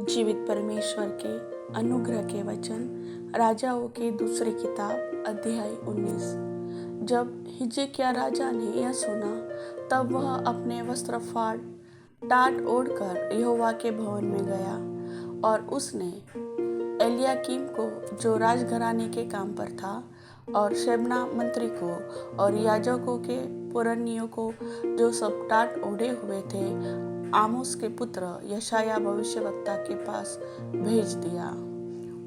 जीवित परमेश्वर के अनुग्रह के वचन राजाओं की दूसरी किताब अध्याय 19। जब हिजकिय्याह राजा ने यह सुना तब वह अपने वस्त्र फाड़ टाट ओढ़कर यहोवा के भवन में गया और उसने एलियाकीम को जो राजघराने के काम पर था और शेबना मंत्री को और याजकों के पुरनियों को जो सब टाट ओढ़े हुए थे आमोस के पुत्र यशायाह भविष्यवक्ता के पास भेज दिया।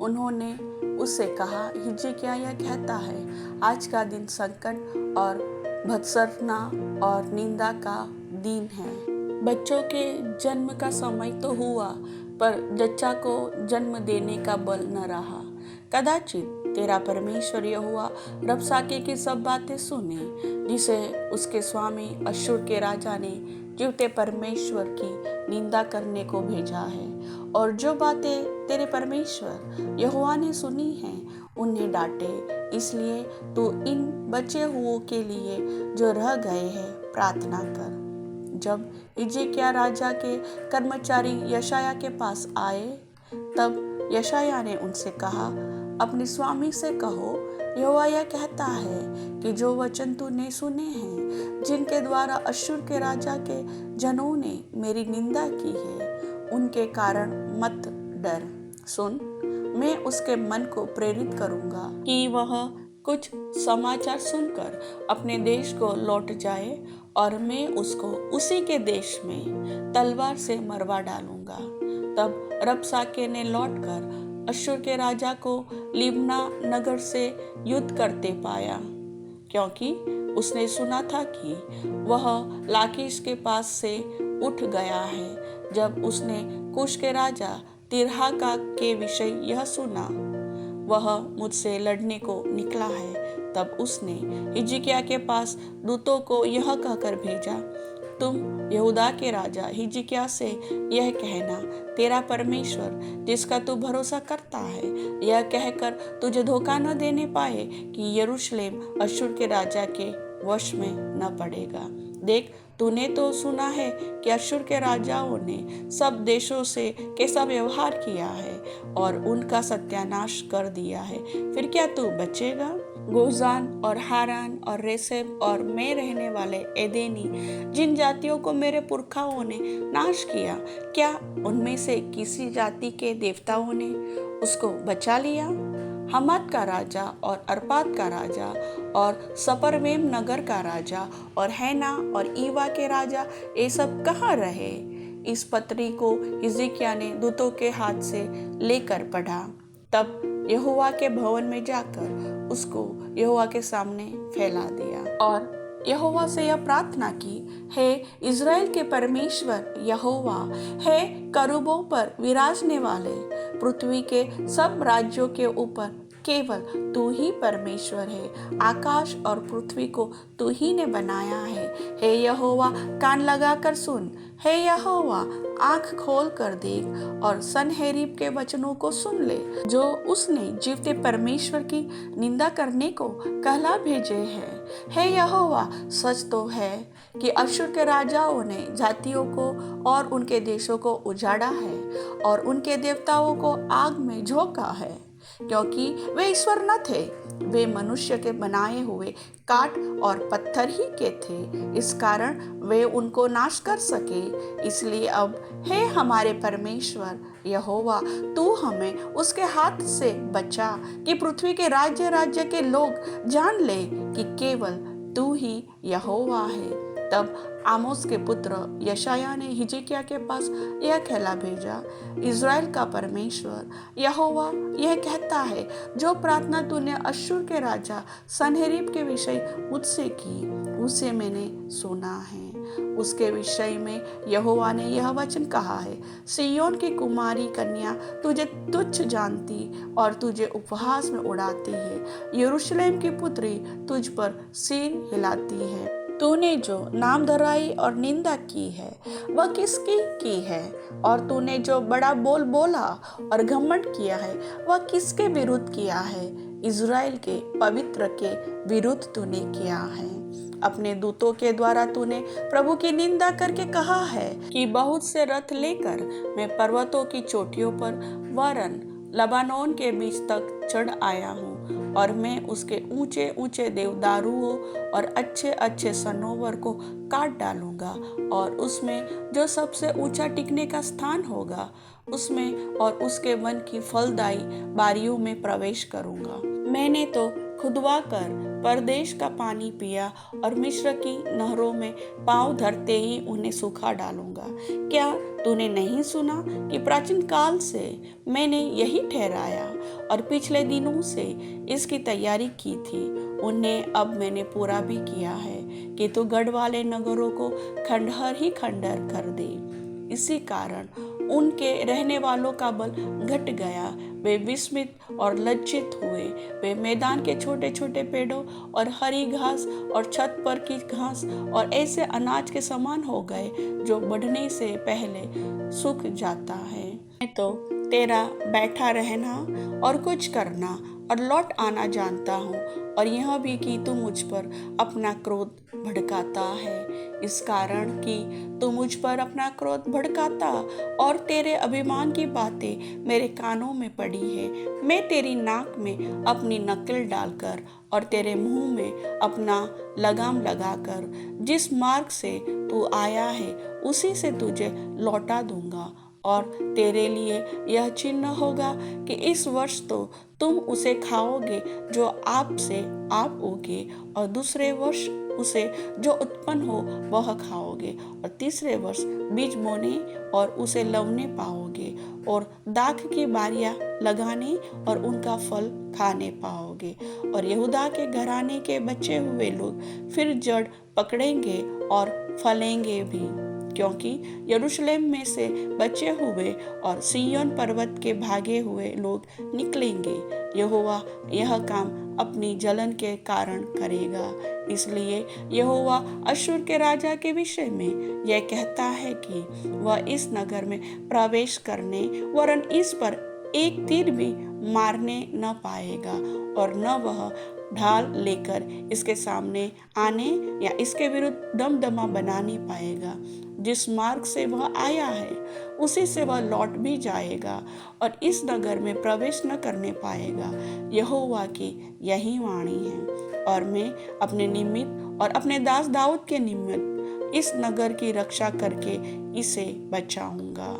उन्होंने उससे कहा, हिजकिय्याह यह कहता है, आज का दिन संकट और भत्सना और निंदा का दिन है। बच्चों के जन्म का समय तो हुआ, पर जच्चा को जन्म देने का बल न रहा। कदाचित तेरा परमेश्वर यहोवा रबसाके की सब बातें सुने, जिसे उसके स्वामी अश्शूर के राजा ने जीवते परमेश्वर की निंदा करने को भेजा है। और जो बातें तेरे परमेश्वर यहोवा ने सुनी हैं उन्हें डांटे। इसलिए तू इन बचे हुओं के लिए जो रह गए हैं प्रार्थना कर। जब हिजकिय्याह राजा के कर्मचारी यशायाह के पास आए तब यशायाह ने उनसे कहा, अपने स्वामी से कहो, यहोवा यह कहता है कि जो वचन तूने सुने हैं, जिनके द्वारा अश्शूर के राजा के जनों ने मेरी निंदा की है, उनके कारण मत डर। सुन, मैं उसके मन को प्रेरित करूंगा कि वह कुछ समाचार सुनकर अपने देश को लौट जाए और मैं उसको उसी के देश में तलवार से मरवा डालूंगा। तब रबसाके ने लौटकर अश्शूर के राजा को लिब्ना नगर से युद्ध करते पाया, क्योंकि उसने सुना था कि वह लाकीश के पास से उठ गया है। जब उसने कुश के राजा तिर्हाका के विषय यह सुना, वह मुझसे लड़ने को निकला है, तब उसने हिजकिय्याह के पास दूतों को यह कहकर भेजा, तुम यहूदा के राजा हिजकिय्याह से यह कहना, तेरा परमेश्वर जिसका तू भरोसा करता है, यह कहकर तुझे धोखा न देने पाए कि यरूशलेम अश्शूर के राजा के वश में न पड़ेगा। देख, तूने तो सुना है कि अश्शूर के राजाओं ने सब देशों से कैसा व्यवहार किया है और उनका सत्यानाश कर दिया है। फिर क्या तू बचेगा? गोजान और हारान और रेसेब और में रहने वाले एदेनी, जिन जातियों को मेरे पुरखाओं ने नाश किया, क्या उनमें से किसी जाति के देवताओं ने उसको बचा लिया? हमात का राजा और अर्पाद का राजा और सपरवेम नगर का राजा और हैना और ईवा के राजा, ये सब कहाँ रहे? इस पत्री को हिजकिय्याह ने दूतों के हाथ से लेकर पढ़ा। तब यहोवा के भवन में जाकर उसको यहोवा के सामने फैला दिया और यहोवा से यह प्रार्थना की, हे इज़राइल के परमेश्वर यहोवा, हे करूबों पर विराजने वाले, पृथ्वी के सब राज्यों के ऊपर केवल तू ही परमेश्वर है। आकाश और पृथ्वी को तू ही ने बनाया है। हे यहोवा, कान लगाकर सुन। हे यहोवा, आंख खोल कर देख और सनहेरीब के वचनों को सुन ले, जो उसने जीवते परमेश्वर की निंदा करने को कहला भेजे हैं। हे यहोवा, सच तो है कि अश्शूर के राजाओं ने जातियों को और उनके देशों को उजाड़ा है और उनके देवताओं को आग में झोंका है, क्योंकि वे ईश्वर न थे, वे मनुष्य के बनाए हुए काठ और पत्थर ही के थे। इस कारण वे उनको नाश कर सके। इसलिए अब हे हमारे परमेश्वर यहोवा, तू हमें उसके हाथ से बचा कि पृथ्वी के राज्य राज्य के लोग जान ले कि केवल तू ही यहोवा है। तब आमोस के पुत्र यशायाह ने हिजकिय्याह के पास यह कहला भेजा, इज़राइल का परमेश्वर यहोवा यह कहता है, जो प्रार्थना तूने अश्शूर के राजा सनहेरीब के विषय मुझसे की, उसे मैंने सुना है। उसके विषय में यहोवा ने यह वचन कहा है, सिय्योन की कुमारी कन्या तुझे तुच्छ जानती और तुझे उपहास में उड़ाती है। यरूशलेम की पुत्री तुझ पर सिर हिलाती है। तूने जो नाम धराई और निंदा की है वह किसकी की है? और तूने जो बड़ा बोल बोला और घमंड किया है वह किसके विरुद्ध किया है? इज़राइल के पवित्र के विरुद्ध तूने किया है। अपने दूतों के द्वारा तूने प्रभु की निंदा करके कहा है कि बहुत से रथ लेकर मैं पर्वतों की चोटियों पर वरन लबानोन के बीच तक चढ़ आया हूँ, और मैं उसके ऊंचे ऊंचे देवदारुओं और अच्छे अच्छे सनोवर को काट डालूंगा, और उसमें जो सबसे ऊंचा टिकने का स्थान होगा उसमें और उसके वन की फलदायी बारियों में प्रवेश करूंगा। मैंने तो खुदवा कर परदेश का पानी पिया, और मिस्र की नहरों में पांव धरते ही उन्हें सूखा डालूंगा। क्या तूने नहीं सुना कि प्राचीन काल से मैंने यही ठहराया और पिछले दिनों से इसकी तैयारी की थी? उन्हें अब मैंने पूरा भी किया है कि तू गढ़ वाले नगरों को खंडहर ही खंडहर कर दे। इसी कारण उनके रहने वालों का बल घट गया, वे विस्मित और लज्जित हुए। वे मैदान के छोटे छोटे पेड़ों और हरी घास और छत पर की घास और ऐसे अनाज के समान हो गए जो बढ़ने से पहले सूख जाता है। मैं तो तेरा बैठा रहना और कुछ करना और लौट आना जानता हूँ, और यह भी कि तू मुझ पर अपना क्रोध भड़काता है। इस कारण कि तू मुझ पर अपना क्रोध भड़काता और तेरे अभिमान की बातें मेरे कानों में पड़ी है, मैं तेरी नाक में अपनी नकेल डालकर और तेरे मुंह में अपना लगाम लगाकर जिस मार्ग से तू आया है उसी से तुझे लौटा दूंगा। और तेरे लिए यह चिन्ह होगा कि इस वर्ष तो तुम उसे खाओगे जो आप से आप उगे, और दूसरे वर्ष उसे जो उत्पन्न हो वह खाओगे, और तीसरे वर्ष बीज बोने और उसे लवने पाओगे, और दाख की बारियां लगाने और उनका फल खाने पाओगे। और यहूदा के घराने के बचे हुए लोग फिर जड़ पकड़ेंगे और फलेंगे भी, क्योंकि यरूशलेम में से बचे हुए और सिय्योन पर्वत के भागे हुए लोग निकलेंगे। यहोवा यह काम अपनी जलन के कारण करेगा। इसलिए यहोवा अश्शूर के राजा के विषय में यह कहता है कि वह इस नगर में प्रवेश करने वरन इस पर एक तीर भी मारने न पाएगा, और न वह ढाल लेकर इसके सामने आने या इसके विरुद्ध दमदमा बनाने पाएगा। जिस मार्ग से वह आया है उसी से वह लौट भी जाएगा और इस नगर में प्रवेश न करने पाएगा। यहोवा की यही वाणी है। और मैं अपने निमित्त और अपने दास दाऊद के निमित्त इस नगर की रक्षा करके इसे बचाऊंगा।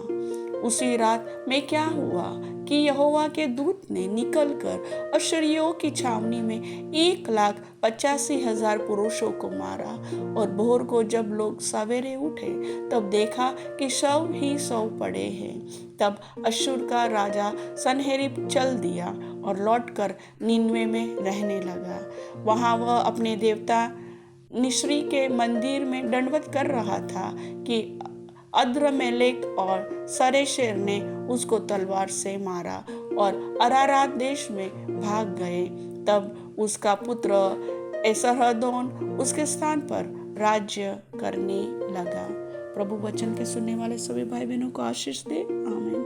उसी रात में क्या हुआ कि यहोवा के दूत ने निकलकर अश्शूरियों की छावनी में 1,85,000 पुरुषों को मारा। और भोर को जब लोग सवेरे उठे तब देखा कि शव ही शव पड़े हैं। तब अश्शूर का राजा सन्हेरीब चल दिया और लौटकर निनवे में रहने लगा। वहां वह अपने देवता निश्री के मंदिर में दंडवत कर रहा था कि अद्रमेलेक और सरेशेर ने उसको तलवार से मारा और अरारात देश में भाग गए। तब उसका पुत्र एसरहदोन उसके स्थान पर राज्य करने लगा। प्रभु वचन के सुनने वाले सभी भाई बहनों को आशीष दे। आमीन।